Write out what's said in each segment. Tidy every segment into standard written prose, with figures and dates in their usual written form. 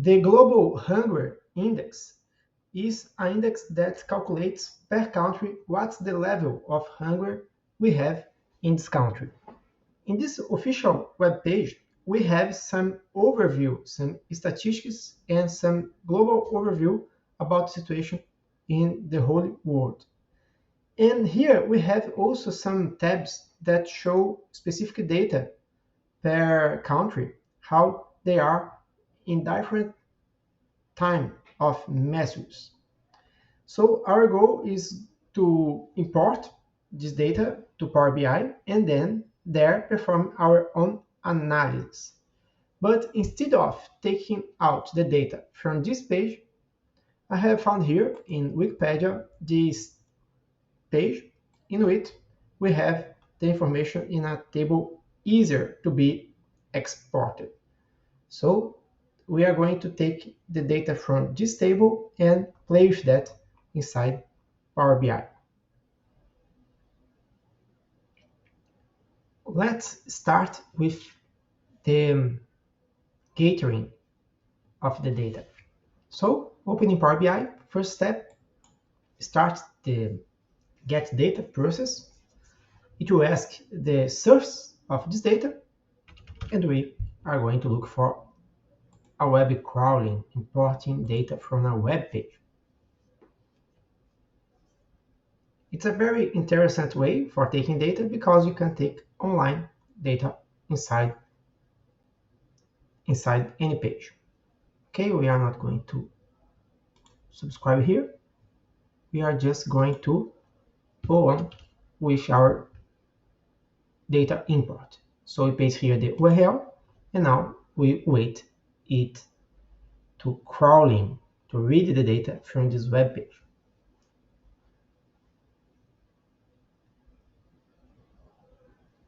The Global Hunger Index is an index that calculates per country what's the level of hunger we have in this country. In this official web page, we have some overview, some statistics, and some global overview about the situation in the whole world. And here we have also some tabs that show specific data per country, how they are in different time of measures. So our goal is to import this data to Power BI and then there perform our own analysis. But instead of taking out the data from this page, I have found here in Wikipedia this page in which we have the information in a table easier to be exported. So we are going to take the data from this table and place that inside Power BI. Let's start with the gathering of the data. So opening Power BI, first step, start the get data process. It will ask the source of this data, and we are going to look for a web crawling, importing data from a web page. It's a very interesting way for taking data because you can take online data inside any page. Okay, we are not going to subscribe here. We are just going to go on with our data import. So we paste here the URL, and now we wait it to crawling to read the data from this web page.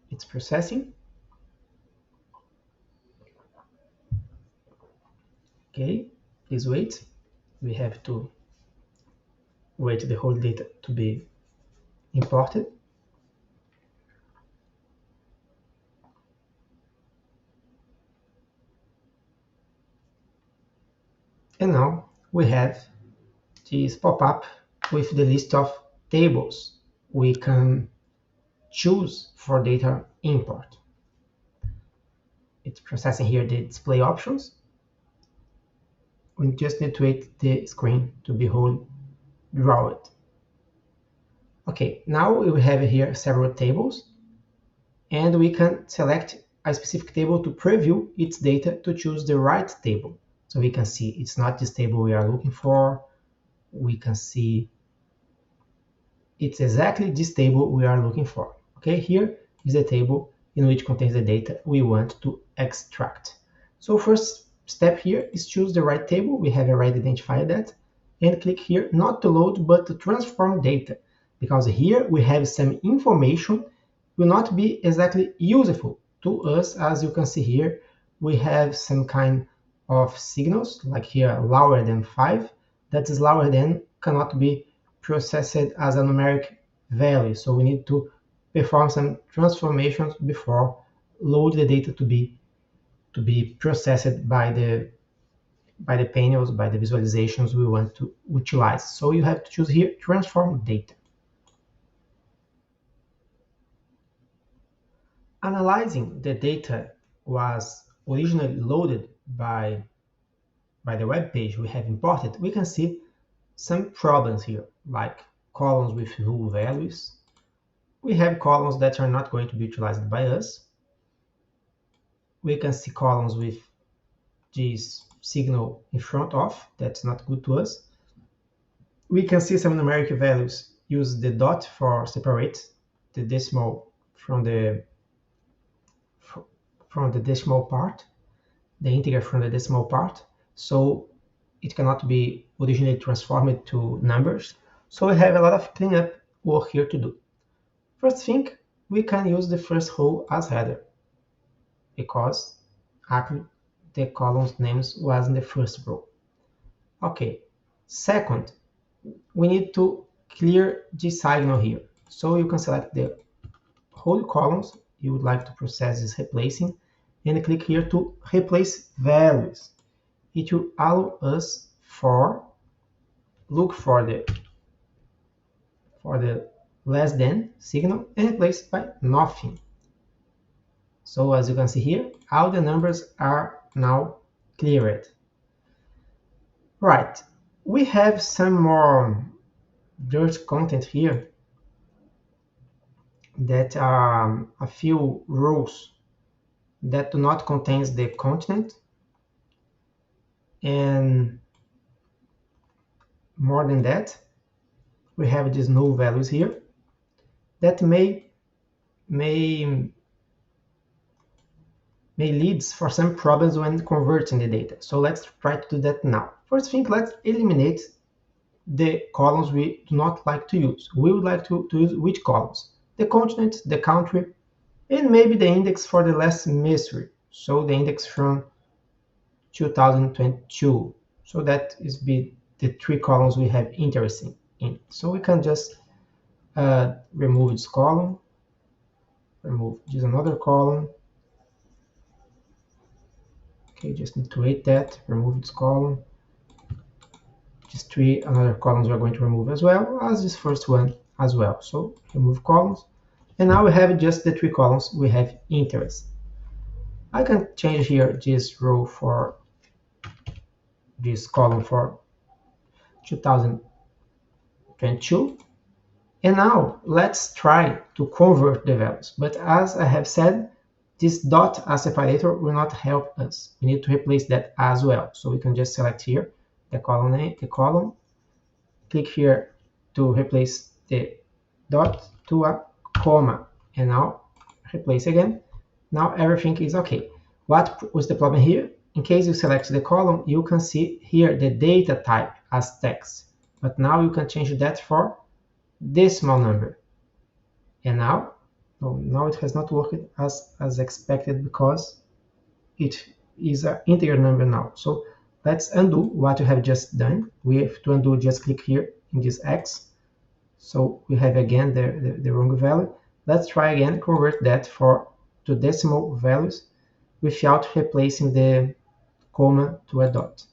It's processing. Okay, please wait. We have to wait the whole data to be imported. And now we have this pop-up with the list of tables we can choose for data import. It's processing here the display options. We just need to wait the screen to be whole drawn. Okay, now we have here several tables, and we can select a specific table to preview its data to choose the right table. So we can see it's not this table we are looking for. We can see it's exactly this table we are looking for. Okay, here is the table in which contains the data we want to extract. So first step here is choose the right table. We have already identified that, and click here not to load but to transform data, because here we have some information will not be exactly useful to us. As you can see here, we have some kind of signals, like here lower than 5, that is lower than cannot be processed as a numeric value. So we need to perform some transformations before load the data to be processed by the panels, by the visualizations we want to utilize. So you have to choose here transform data. Analyzing the data was originally loaded by the web page we have imported, we can see some problems here, like columns with null values. We have columns that are not going to be utilized by us. We can see columns with this signal in front of, that's not good to us. We can see some numeric values use the dot for separate the decimal from the decimal part, the integer from the decimal part. So it cannot be originally transformed to numbers. So we have a lot of cleanup work here to do. First thing, we can use the first row as header, because actually the column's names was in the first row. Okay, second, we need to clear this signal here. So you can select the whole columns you would like to process this replacing, and click here to replace values. it will allow us for look for the less than signal and replace it by nothing. So as you can see here, all the numbers are now cleared. Right, we have some more dirt content here that are a few rows that do not contain the continent, and more than that, we have these null values here that may lead for some problems when converting the data. So let's try to do that now. First thing, let's eliminate the columns we do not like to use. We would like to use which columns? The continent, the country, and maybe the index for the last mystery. So the index from 2022. So that is the three columns we have interest in. So we can just remove this column, remove this another column. Okay, just need to wait that, remove this column. These three another columns we're going to remove as well as this first one as well. So remove columns. And now we have just the three columns we have interest. I can change here this row for this column for 2022. And now let's try to convert the values. But as I have said, this dot as separator will not help us. We need to replace that as well. So we can just select here the column name, the column, click here to replace the dot to a comma, and now replace again. Now everything is okay. What was the problem here? In case you select the column, you can see here the data type as text, but now you can change that for decimal number. And now it has not worked as expected because it is an integer number now. So let's undo what we have just done. We have to undo, just click here in this X. So we have again the wrong value. Let's try again, convert that to decimal values without replacing the comma to a dot.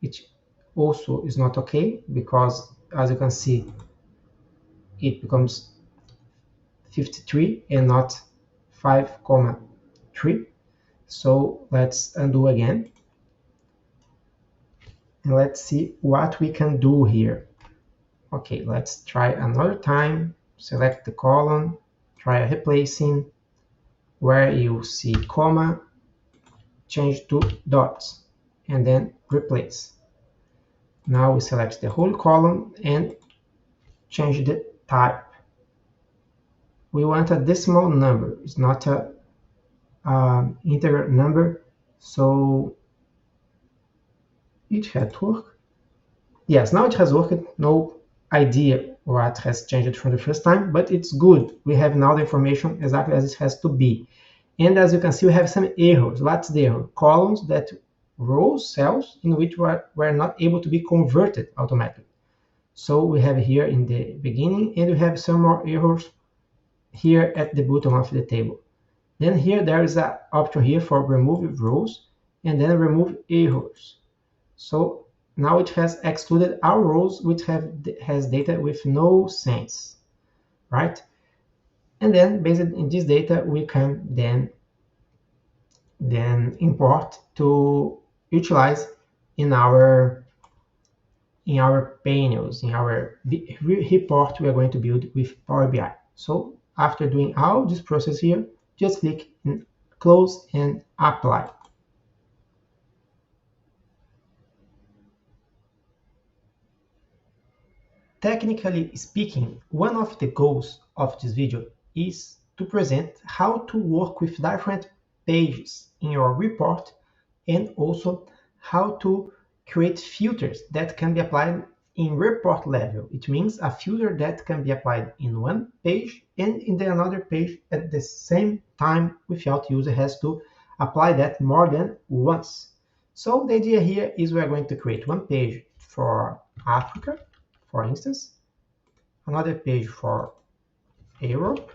It also is not okay because, as you can see, it becomes 53 and not 5,3. So let's undo again. And let's see what we can do here. Okay, let's try another time. Select the column, try replacing. Where you see comma, change to dots, and then replace. Now we select the whole column and change the type. We want a decimal number. It's not a integer number, so it had to work. Yes, now it has worked. No idea what has changed from the first time, but it's good. We have now the information exactly as it has to be. And as you can see, we have some errors. What's the error? Columns that rows, cells in which were not able to be converted automatically. So we have here in the beginning, and we have some more errors here at the bottom of the table. Then here there is an option here for remove rows and then remove errors. So now it has excluded our rows which has data with no sense, right? And then based on this data, we can then import to utilize in our panels, in our report we are going to build with Power BI. So after doing all this process here, just click in close and apply. Technically speaking, one of the goals of this video is to present how to work with different pages in your report, and also how to create filters that can be applied in report level. It means a filter that can be applied in one page and in the another page at the same time without user has to apply that more than once. So the idea here is we're going to create one page for Africa, for instance, another page for Europe,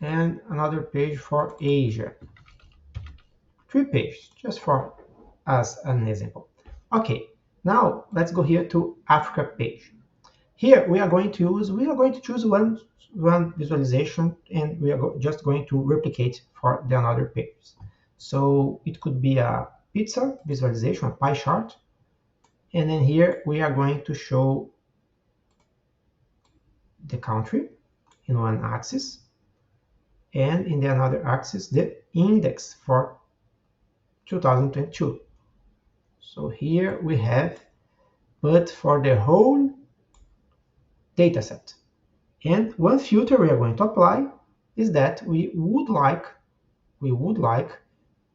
and another page for Asia. 3 pages, just for as an example. Okay, now let's go here to Africa page. Here we are going to choose one visualization, and we are just going to replicate for the another pages. So it could be a pizza visualization, a pie chart, and then here we are going to show the country in one axis, and in the another axis the index for 2022. So here we have, but for the whole dataset. And one filter we are going to apply is that we would like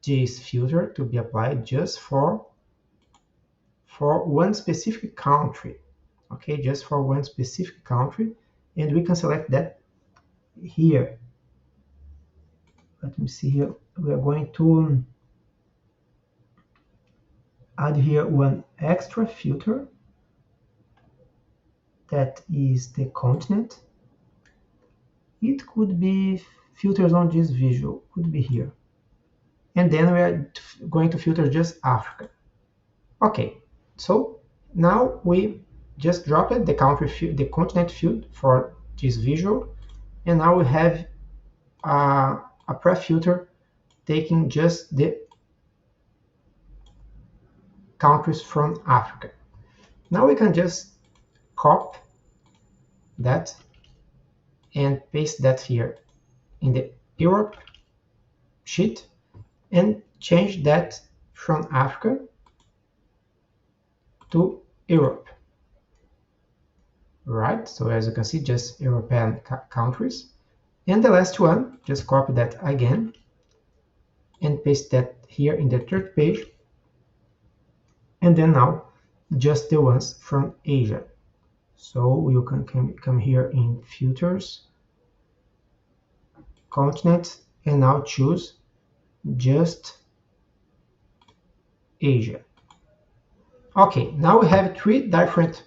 this filter to be applied just for one specific country. Okay, just for one specific country, and we can select that here. Let me see here. We are going to add here one extra filter, that is the continent. It could be filters on this visual, could be here. And then we are going to filter just Africa. Okay, so now we just dropped the country field, the continent field for this visual, and now we have a pre-filter taking just the countries from Africa. Now we can just copy that and paste that here in the Europe sheet and change that from Africa to Europe. Right, so as you can see, just European countries. And the last one, just copy that again and paste that here in the third page. And then now just the ones from Asia. So you can come here in filters, continent, and now choose just Asia. Okay, now we have 3 different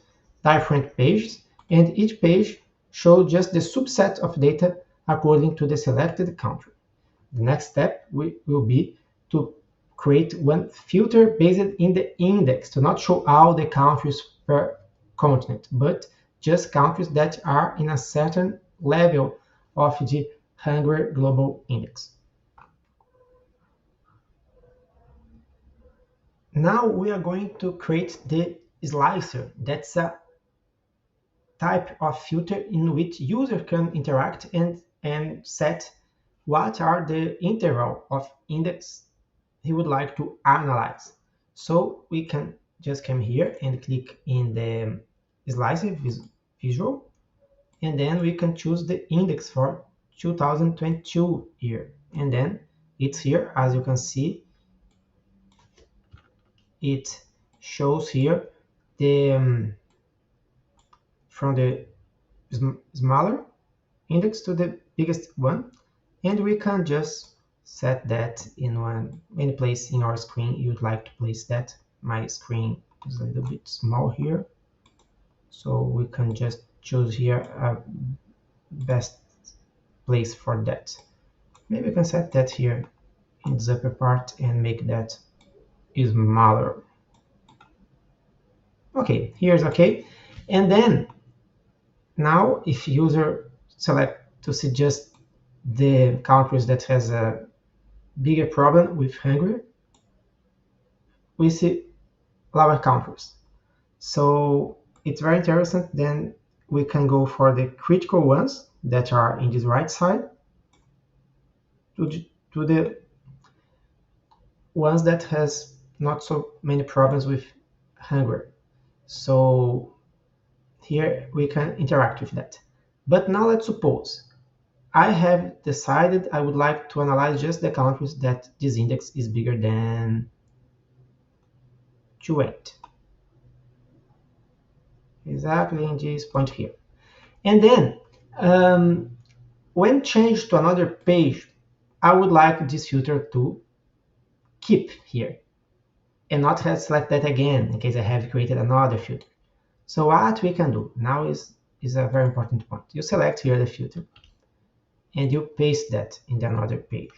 pages, and each page shows just the subset of data according to the selected country. The next step will be to create one filter based in the index to not show all the countries per continent, but just countries that are in a certain level of the Hunger Global Index. Now we are going to create the slicer. That's a type of filter in which user can interact and set what are the interval of index he would like to analyze. So we can just come here and click in the slicer visual, and then we can choose the index for 2022 year, and then it's here. As you can see, it shows here the from the smaller index to the biggest one, and we can just set that in any place in our screen you'd like to place that. My screen is a little bit small here, so we can just choose here a best place for that. Maybe we can set that here in the upper part and make that smaller. Okay, here's okay. And then now if user select to see just the countries that has a bigger problem with hunger, we see lower countries. So it's very interesting. Then we can go for the critical ones that are in this right side to the ones that has not so many problems with hunger. So here we can interact with that. But now let's suppose I have decided I would like to analyze just the countries that this index is bigger than 20. Exactly in this point here. And then when changed to another page, I would like this filter to keep here and not have select that again in case I have created another filter. So what we can do now is a very important point. You select here the filter and you paste that in the another page.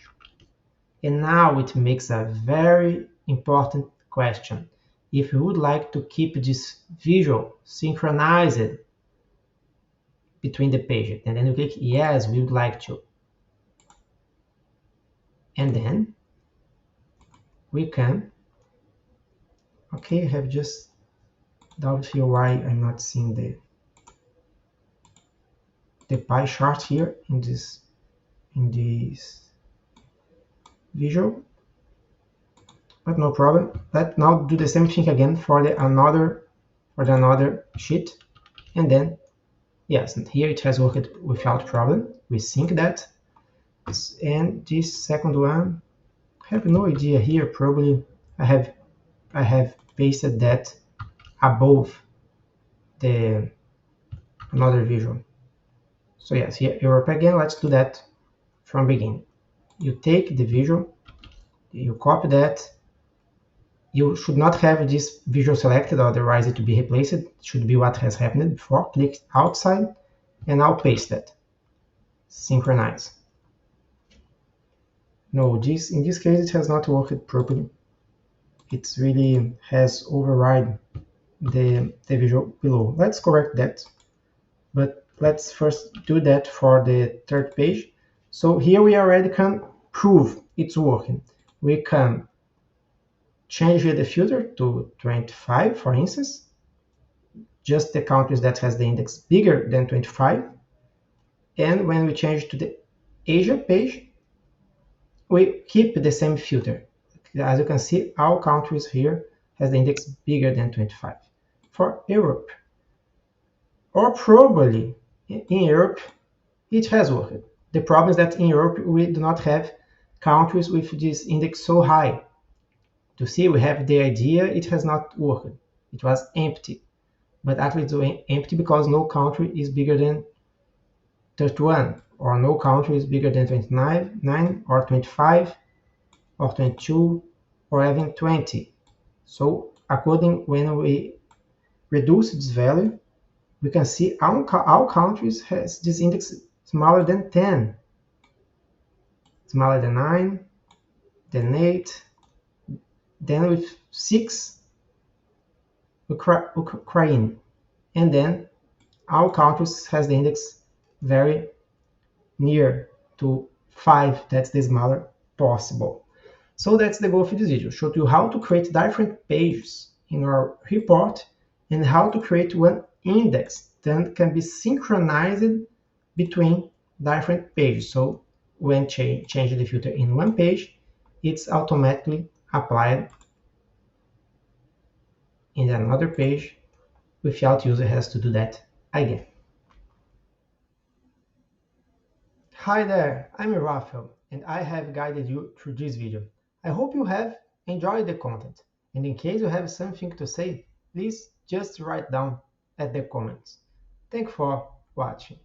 And now it makes a very important question. If you would like to keep this visual synchronized between the pages, and then you click yes, we would like to. And then we can, okay, I have just doubt here why I'm not seeing the pie chart here in this visual, but no problem. Let's now do the same thing again for the another sheet, and then yes, and here it has worked without problem. We sync that, and this second one, I have no idea here. Probably I have pasted that above the another visual. So yes, here Europe again. Let's do that from beginning. You take the visual, you copy that. You should not have this visual selected, otherwise it will be replaced. It should be what has happened before. Click outside, and now paste that. Synchronize. No, in this case it has not worked properly. It really has override the visual below. Let's correct that, but let's first do that for the third page. So here we already can prove it's working. We can change the filter to 25, for instance, just the countries that has the index bigger than 25. And when we change to the Asia page, we keep the same filter. As you can see, all countries here has the index bigger than 25. For Europe, or probably in Europe, it has worked. The problem is that in Europe, we do not have countries with this index so high. To see, we have the idea, it has not worked. It was empty. But actually it's empty because no country is bigger than 31, or no country is bigger than 29, or 25, or 22, or even 20. So according when we reduce this value, we can see all countries has this index smaller than 10, smaller than 9, then 8, then with 6, Ukraine, and then all countries has the index very near to 5. That's the smaller possible. So that's the goal of this video. Show you how to create different pages in our report and how to create one index that can be synchronized between different pages. So when change the filter in one page, it's automatically applied in another page without user has to do that again. Hi there, I'm Rafael, and I have guided you through this video. I hope you have enjoyed the content, and in case you have something to say, please just write down at the comments. Thanks for watching.